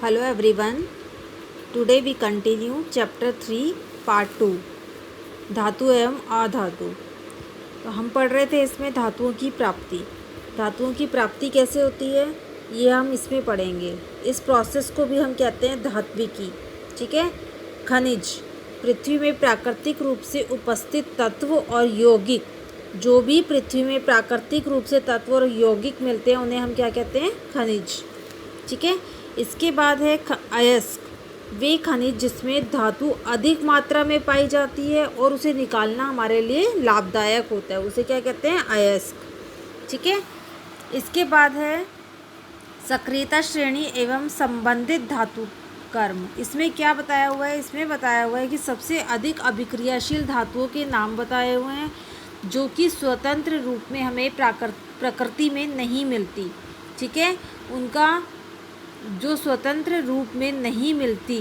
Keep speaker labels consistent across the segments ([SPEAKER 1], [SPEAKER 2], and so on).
[SPEAKER 1] Hello everyone. Today we continue chapter 3 part 2 धातु एवं अधातु। तो हम पढ़ रहे थे इसमें धातुओं की प्राप्ति। धातुओं की प्राप्ति कैसे होती है ये हम इसमें पढ़ेंगे। इस प्रोसेस को भी हम कहते हैं धात्विकी। ठीक है। खनिज पृथ्वी में प्राकृतिक रूप से उपस्थित तत्व और यौगिक, जो भी पृथ्वी में प्राकृतिक रूप से तत्व और यौगिक मिलते हैं उन्हें हम क्या कहते हैं? खनिज। ठीक है। इसके बाद है अयस्क, वे खनिज जिसमें धातु अधिक मात्रा में पाई जाती है और उसे निकालना हमारे लिए लाभदायक होता है, उसे क्या कहते हैं? अयस्क। ठीक है। इसके बाद है सक्रियता श्रेणी एवं संबंधित धातु कर्म। इसमें क्या बताया हुआ है? इसमें बताया हुआ है कि सबसे अधिक अभिक्रियाशील धातुओं के नाम बताए हुए हैं जो कि स्वतंत्र रूप में हमें प्रकृति में नहीं मिलती। ठीक है। उनका जो स्वतंत्र रूप में नहीं मिलती।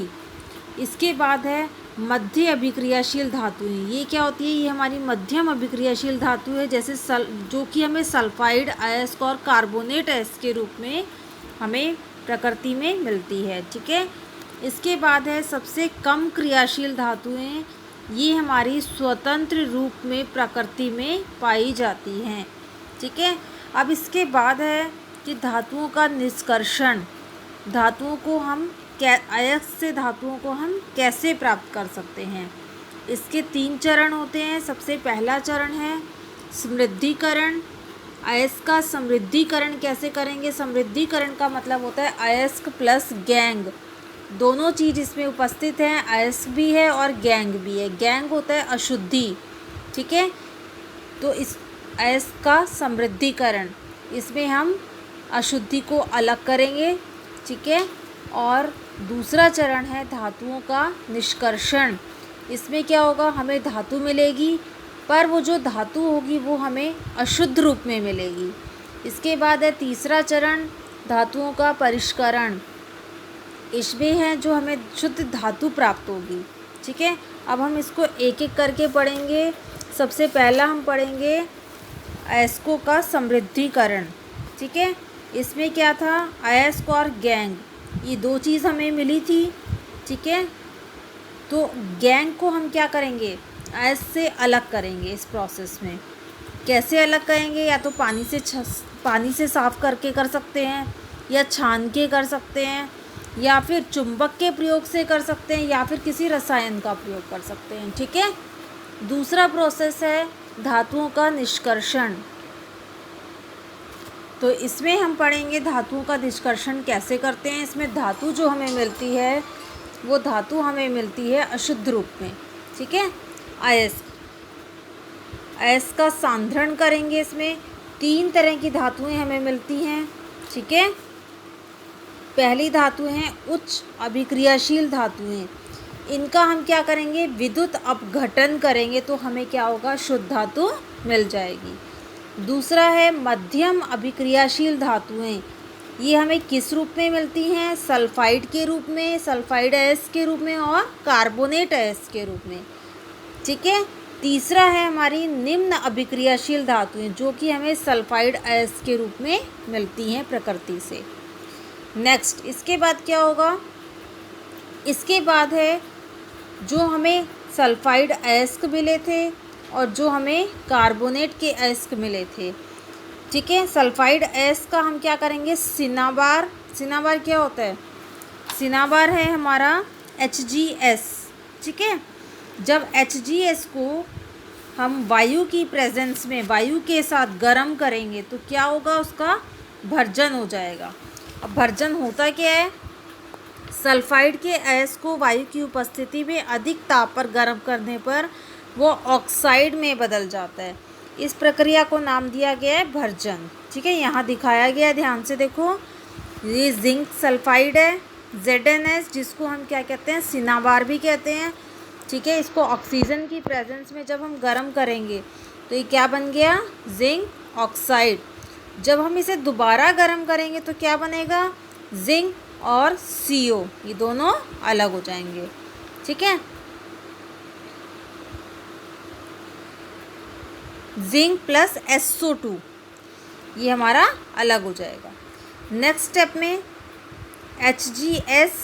[SPEAKER 1] इसके बाद है मध्य अभिक्रियाशील धातुएं। ये क्या होती है? ये हमारी मध्यम अभिक्रियाशील धातु है, जैसे जो कि हमें सल्फाइड अयस्क और कार्बोनेट अयस्क के रूप में हमें प्रकृति में मिलती है। ठीक है। इसके बाद है सबसे कम क्रियाशील धातुएं। ये हमारी स्वतंत्र रूप में प्रकृति में पाई जाती हैं। ठीक है। अब इसके बाद है कि धातुओं का निष्कर्षण। धातुओं को हम अयस्क से धातुओं को हम कैसे प्राप्त कर सकते हैं? इसके 3 चरण होते हैं। सबसे पहला चरण है समृद्धिकरण। अयस्क का समृद्धिकरण कैसे करेंगे? समृद्धिकरण का मतलब होता है अयस्क प्लस गैंग, दोनों चीज़ इसमें उपस्थित हैं। अयस्क भी है और गैंग भी है। गैंग होता है अशुद्धि। ठीक है। तो इस अयस्क का समृद्धिकरण, इसमें हम अशुद्धि को अलग करेंगे। ठीक है। और दूसरा चरण है धातुओं का निष्कर्षण। इसमें क्या होगा? हमें धातु मिलेगी, पर वो जो धातु होगी वो हमें अशुद्ध रूप में मिलेगी। इसके बाद है तीसरा चरण धातुओं का परिष्करण। इसमें है जो हमें शुद्ध धातु प्राप्त होगी। ठीक है। अब हम इसको एक एक करके पढ़ेंगे। सबसे पहला हम पढ़ेंगे अयस्कों का समृद्धिकरण। ठीक है। इसमें क्या था? अयस्क और गैंग, ये 2 चीज़ हमें मिली थी। ठीक है। तो गैंग को हम क्या करेंगे? अयस्क से अलग करेंगे। इस प्रोसेस में कैसे अलग करेंगे? या तो पानी से साफ़ करके कर सकते हैं, या छान के कर सकते हैं, या फिर चुंबक के प्रयोग से कर सकते हैं, या फिर किसी रसायन का प्रयोग कर सकते हैं। ठीक है। दूसरा प्रोसेस है धातुओं का निष्कर्षण। तो इसमें हम पढ़ेंगे धातुओं का निष्कर्षण कैसे करते हैं। इसमें धातु जो हमें मिलती है वो धातु हमें मिलती है अशुद्ध रूप में। ठीक है। अयस्क का सांद्रण करेंगे। इसमें 3 तरह की धातुएं हमें मिलती हैं। ठीक है। पहली धातु हैं उच्च अभिक्रियाशील धातुएं। इनका हम क्या करेंगे? विद्युत अपघटन करेंगे तो हमें क्या होगा? शुद्ध धातु मिल जाएगी। दूसरा है मध्यम अभिक्रियाशील धातुएं। ये हमें किस रूप में मिलती हैं? सल्फाइड के रूप में, सल्फाइड अयस्क के रूप में और कार्बोनेट अयस्क के रूप में। ठीक है। तीसरा है हमारी निम्न अभिक्रियाशील धातुएं, जो कि हमें सल्फाइड अयस्क के रूप में मिलती हैं प्रकृति से। नेक्स्ट इसके बाद क्या होगा? इसके बाद है जो हमें सल्फाइड अयस्क मिले थे और जो हमें कार्बोनेट के अयस्क मिले थे। ठीक है। सल्फाइड अयस्क का हम क्या करेंगे? सिनाबार। सिनाबार क्या होता है? सिनाबार है हमारा HgS। ठीक है। जब HgS को हम वायु की प्रेजेंस में, वायु के साथ गर्म करेंगे तो क्या होगा? उसका भर्जन हो जाएगा। अब भर्जन होता क्या है? सल्फाइड के अयस्क को वायु की उपस्थिति में अधिक ताप पर गर्म करने पर वो ऑक्साइड में बदल जाता है। इस प्रक्रिया को नाम दिया गया है भर्जन। ठीक है। यहाँ दिखाया गया है, ध्यान से देखो। ये जिंक सल्फाइड है ZnS, जिसको हम क्या कहते हैं? सिनाबार भी कहते हैं। ठीक है। इसको ऑक्सीजन की प्रेजेंस में जब हम गर्म करेंगे तो ये क्या बन गया? Zinc oxide. जब हम इसे दोबारा गर्म करेंगे तो क्या बनेगा? जिंक और CO, ये दोनों अलग हो जाएंगे। ठीक है। जिंक प्लस SO2, ये हमारा अलग हो जाएगा। नेक्स्ट स्टेप में HgS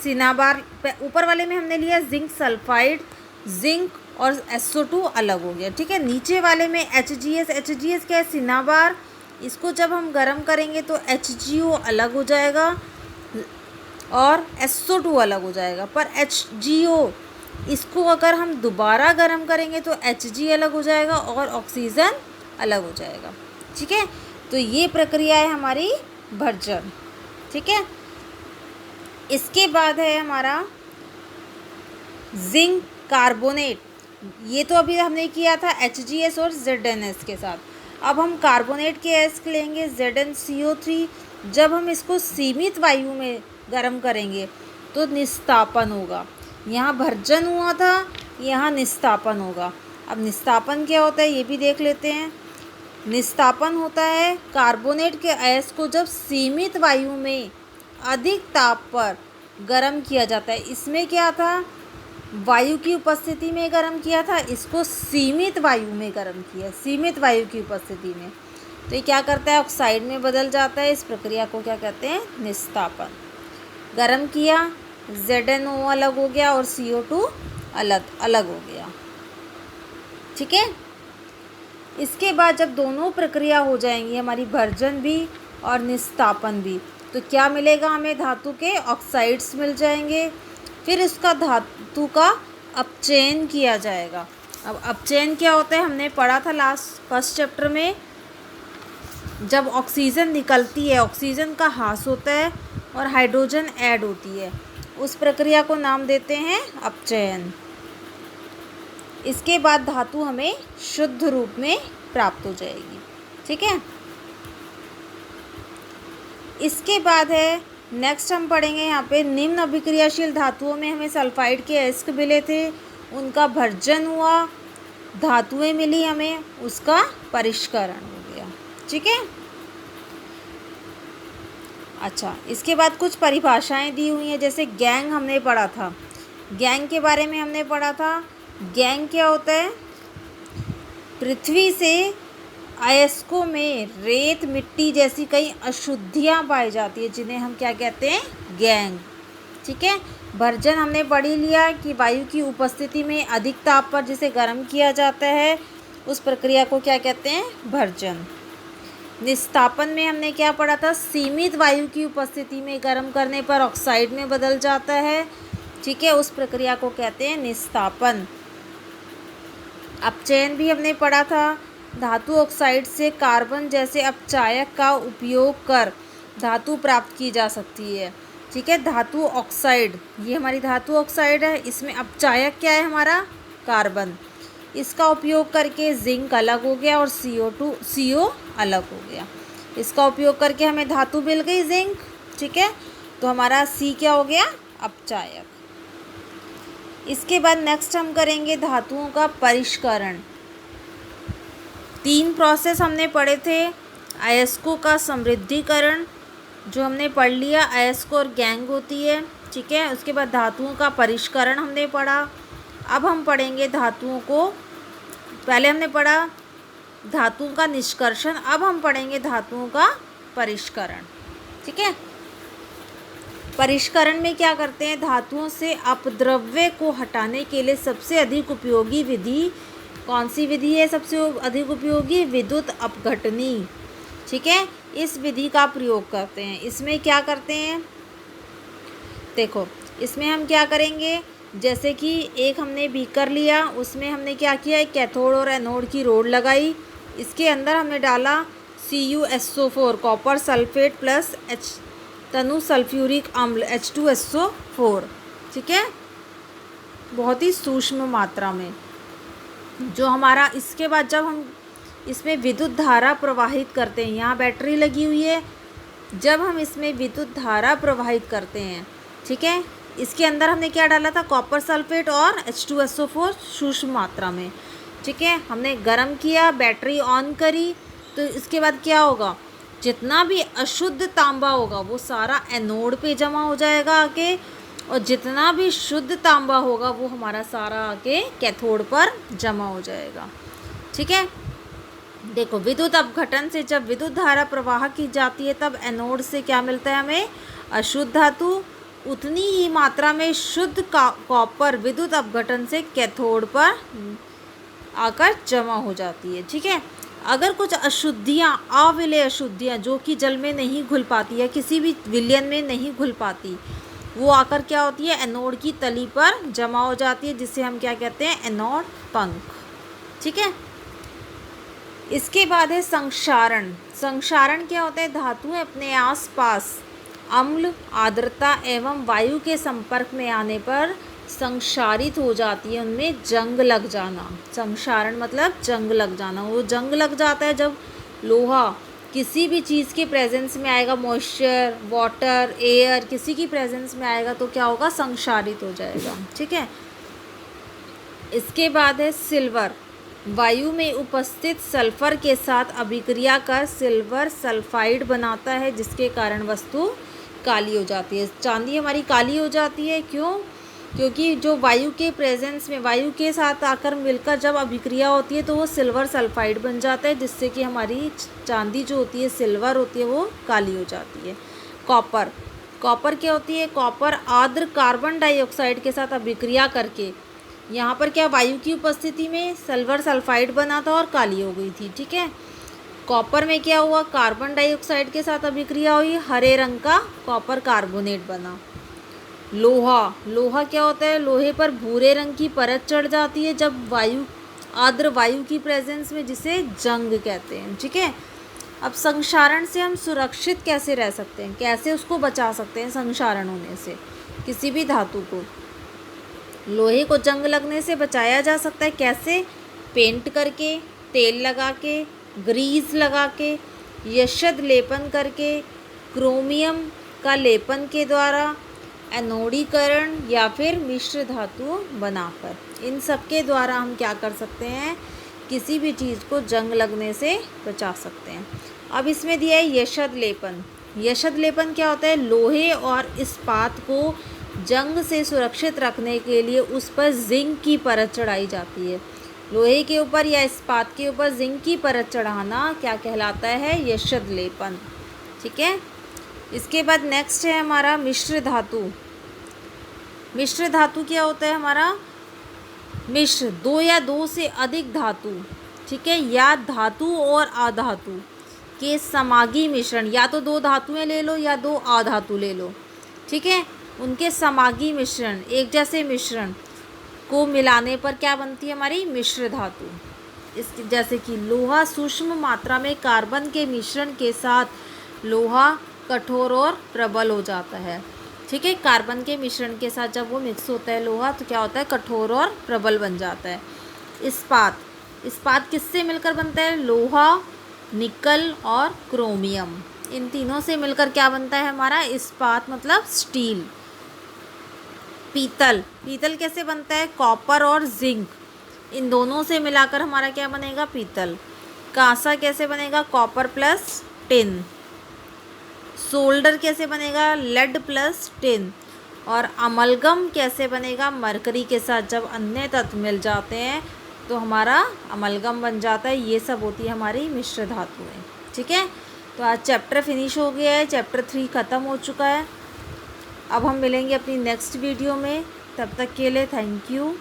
[SPEAKER 1] सिनाबार, ऊपर वाले में हमने लिया जिंक सल्फाइड, जिंक और SO2 अलग हो गया, ठीक है। नीचे वाले में HgS क्या है, सिनाबार, इसको जब हम गर्म करेंगे तो HgO अलग हो जाएगा और SO2 अलग हो जाएगा। पर HgO इसको अगर हम दोबारा गर्म करेंगे तो Hg अलग हो जाएगा और ऑक्सीजन अलग हो जाएगा, ठीक है। तो ये प्रक्रिया है हमारी भर्जन, ठीक है। इसके बाद है हमारा जिंक कार्बोनेट, ये तो अभी हमने किया था HgS और ZnS के साथ। अब हम कार्बोनेट के एस लेंगे ZnCO3। जब हम इसको सीमित वायु में गर्म करेंगे तो निस्तापन होगा। यहाँ भर्जन हुआ था, यहाँ निस्तापन होगा। अब निस्तापन क्या होता है ये भी देख लेते हैं। निस्तापन होता है कार्बोनेट के अयस्क को जब सीमित वायु में अधिक ताप पर गर्म किया जाता है। इसमें क्या था, वायु की उपस्थिति में गर्म किया था, इसको सीमित वायु में गर्म किया, सीमित वायु की उपस्थिति में। तो ये क्या करता है, ऑक्साइड में बदल जाता है। इस प्रक्रिया को क्या कहते हैं, निस्तापन। गर्म किया, ZnO अलग हो गया और CO2 अलग हो गया, ठीक है। इसके बाद जब दोनों प्रक्रिया हो जाएंगी, हमारी भर्जन भी और निस्तापन भी, तो क्या मिलेगा हमें, धातु के ऑक्साइड्स मिल जाएंगे। फिर उसका धातु का अपचयन किया जाएगा। अब अपचयन क्या होता है हमने पढ़ा था फर्स्ट चैप्टर में। जब ऑक्सीजन निकलती है, ऑक्सीजन का ह्रास होता है और हाइड्रोजन ऐड होती है, उस प्रक्रिया को नाम देते हैं अपचयन। इसके बाद धातु हमें शुद्ध रूप में प्राप्त हो जाएगी, ठीक है। इसके बाद है नेक्स्ट हम पढ़ेंगे यहाँ पे निम्न अभिक्रियाशील धातुओं में हमें सल्फाइड के अयस्क मिले थे, उनका भर्जन हुआ, धातुएं मिली हमें, उसका परिष्करण हो गया, ठीक है। अच्छा, इसके बाद कुछ परिभाषाएं दी हुई हैं, जैसे गैंग हमने पढ़ा था। गैंग के बारे में हमने पढ़ा था। गैंग क्या होता है, पृथ्वी से अयस्कों में रेत, मिट्टी जैसी कई अशुद्धियां पाई जाती है, जिन्हें हम क्या कहते हैं, गैंग, ठीक है। भर्जन हमने पढ़ ही लिया कि वायु की उपस्थिति में अधिक ताप पर जिसे गर्म किया जाता है, उस प्रक्रिया को क्या कहते हैं, भर्जन। निस्तापन में हमने क्या पढ़ा था, सीमित वायु की उपस्थिति में गर्म करने पर ऑक्साइड में बदल जाता है, ठीक है, उस प्रक्रिया को कहते हैं निस्तापन। अपचयन भी हमने पढ़ा था। धातु ऑक्साइड से कार्बन जैसे अपचायक का उपयोग कर धातु प्राप्त की जा सकती है, ठीक है। धातु ऑक्साइड, ये हमारी धातु ऑक्साइड है, इसमें अपचायक क्या है हमारा, कार्बन। इसका उपयोग करके जिंक अलग हो गया और CO अलग हो गया। इसका उपयोग करके हमें धातु मिल गई जिंक, ठीक है। तो हमारा C क्या हो गया, अपचायक। इसके बाद नेक्स्ट हम करेंगे धातुओं का परिष्करण। 3 प्रोसेस हमने पढ़े थे। अयस्कों का समृद्धिकरण जो हमने पढ़ लिया, अयस्क और गैंग होती है, ठीक है। उसके बाद धातुओं का परिष्करण हमने पढ़ा। अब हम पढ़ेंगे धातुओं को, पहले हमने पढ़ा धातुओं का निष्कर्षण, अब हम पढ़ेंगे धातुओं का परिष्करण, ठीक है। परिष्करण में क्या करते हैं, धातुओं से अपद्रव्य को हटाने के लिए सबसे अधिक उपयोगी विधि कौन सी विधि है, सबसे अधिक उपयोगी, विद्युत अपघटनी, ठीक है। इस विधि का प्रयोग करते हैं। इसमें क्या करते हैं, देखो इसमें हम क्या करेंगे, जैसे कि एक हमने बीकर लिया, उसमें हमने क्या किया, एक कैथोड और एनोड की रोड लगाई, इसके अंदर हमने डाला CuSO4 कॉपर सल्फेट प्लस तनु सल्फ्यूरिक अम्ल H2SO4, ठीक है, बहुत ही सूक्ष्म मात्रा में जो हमारा। इसके बाद जब हम इसमें विद्युत धारा प्रवाहित करते हैं, यहाँ बैटरी लगी हुई है, जब हम इसमें विद्युत धारा प्रवाहित करते हैं, ठीक है, इसके अंदर हमने क्या डाला था, कॉपर सल्फेट और H2SO4 सूक्ष्म मात्रा में, ठीक है। हमने गर्म किया, बैटरी ऑन करी, तो इसके बाद क्या होगा, जितना भी अशुद्ध तांबा होगा वो सारा एनोड पे जमा हो जाएगा आके, और जितना भी शुद्ध तांबा होगा वो हमारा सारा आके कैथोड पर जमा हो जाएगा, ठीक है। देखो विद्युत अपघटन से जब विद्युत धारा प्रवाह की जाती है तब एनोड से क्या मिलता है हमें, अशुद्ध धातु उतनी ही मात्रा में शुद्ध कॉपर विद्युत अपघटन से कैथोड पर आकर जमा हो जाती है। ठीक है, अगर कुछ अशुद्धियाँ, अविलेय अशुद्धियाँ जो कि जल में नहीं घुल पाती है, किसी भी विलयन में नहीं घुल पाती, वो आकर क्या होती है, एनोड की तली पर जमा हो जाती है, जिसे हम क्या कहते हैं, एनोड पंख। ठीक है, इसके बाद है संक्षारण। संक्षारण क्या होता है, धातुएं अपने आसपास अम्ल, आर्द्रता एवं वायु के संपर्क में आने पर संक्षारित हो जाती है, उनमें जंग लग जाना। संक्षारण मतलब जंग लग जाना। वो जंग लग जाता है जब लोहा किसी भी चीज़ के प्रेजेंस में आएगा, मॉइस्चर, वाटर, एयर, किसी की प्रेजेंस में आएगा तो क्या होगा, संक्षारित हो जाएगा। ठीक है, इसके बाद है सिल्वर। वायु में उपस्थित सल्फर के साथ अभिक्रिया कर सिल्वर सल्फाइड बनाता है, जिसके कारण वस्तु काली हो जाती है। चांदी हमारी काली हो जाती है, क्यों? क्योंकि जो वायु के प्रेजेंस में, वायु के साथ आकर मिलकर जब अभिक्रिया होती है तो वो सिल्वर सल्फाइड बन जाता है, जिससे कि हमारी चांदी जो होती है, सिल्वर होती है, वो काली हो जाती है। कॉपर। कॉपर क्या होती है, कॉपर आर्द्र कार्बन डाइऑक्साइड के साथ अभिक्रिया करके, यहाँ पर क्या, वायु की उपस्थिति में सिल्वर सल्फाइड बना था और काली हो गई थी। ठीक है, कॉपर में क्या हुआ, कार्बन डाइऑक्साइड के साथ अभिक्रिया हुई, हरे रंग का कॉपर कार्बोनेट बना। लोहा। लोहा क्या होता है, लोहे पर भूरे रंग की परत चढ़ जाती है जब वायु, आर्द्र वायु की प्रेजेंस में, जिसे जंग कहते हैं। ठीक है, अब संक्षारण से हम सुरक्षित कैसे रह सकते हैं, कैसे उसको बचा सकते हैं संक्षारण होने से, किसी भी धातु को, लोहे को जंग लगने से बचाया जा सकता है। कैसे? पेंट करके, तेल लगा के, ग्रीस लगा के, यशद लेपन करके, क्रोमियम का लेपन के द्वारा, एनोडीकरण या फिर मिश्र धातु बनाकर, इन सब के द्वारा हम क्या कर सकते हैं, किसी भी चीज़ को जंग लगने से बचा सकते हैं। अब इसमें दिया है यशद लेपन। यशद लेपन क्या होता है, लोहे और इस्पात को जंग से सुरक्षित रखने के लिए उस पर जिंक की परत चढ़ाई जाती है। लोहे के ऊपर या इस्पात के ऊपर जिंक की परत चढ़ाना क्या कहलाता है, यशद लेपन। ठीक है, इसके बाद नेक्स्ट है हमारा मिश्र धातु। मिश्र धातु क्या होता है हमारा, मिश्र, दो या दो से अधिक धातु, ठीक है, या धातु और अधातु के समागी मिश्रण, या तो दो धातुएं ले लो या दो अधातु ले लो। ठीक है, उनके समागी मिश्रण, एक जैसे मिश्रण को मिलाने पर क्या बनती है हमारी मिश्र धातु। इस जैसे कि लोहा सूक्ष्म मात्रा में कार्बन के मिश्रण के साथ लोहा कठोर और प्रबल हो जाता है। ठीक है, कार्बन के मिश्रण के साथ जब वो मिक्स होता है लोहा, तो क्या होता है, कठोर और प्रबल बन जाता है। इस्पात। इस्पात किससे मिलकर बनता है, लोहा, निकल और क्रोमियम, इन तीनों से मिलकर क्या बनता है हमारा इस्पात, मतलब स्टील। पीतल। पीतल कैसे बनता है, कॉपर और जिंक, इन दोनों से मिलाकर हमारा क्या बनेगा, पीतल। कांसा कैसे बनेगा, कॉपर प्लस टिन। सोल्डर कैसे बनेगा, लेड प्लस टिन। और अमलगम कैसे बनेगा, मरकरी के साथ जब अन्य तत्व मिल जाते हैं तो हमारा अमलगम बन जाता है। ये सब होती है हमारी मिश्र धातुएं। ठीक है, तो आज चैप्टर फिनिश हो गया है, चैप्टर 3 ख़त्म हो चुका है। अब हम मिलेंगे अपनी नेक्स्ट वीडियो में, तब तक के लिए थैंक यू।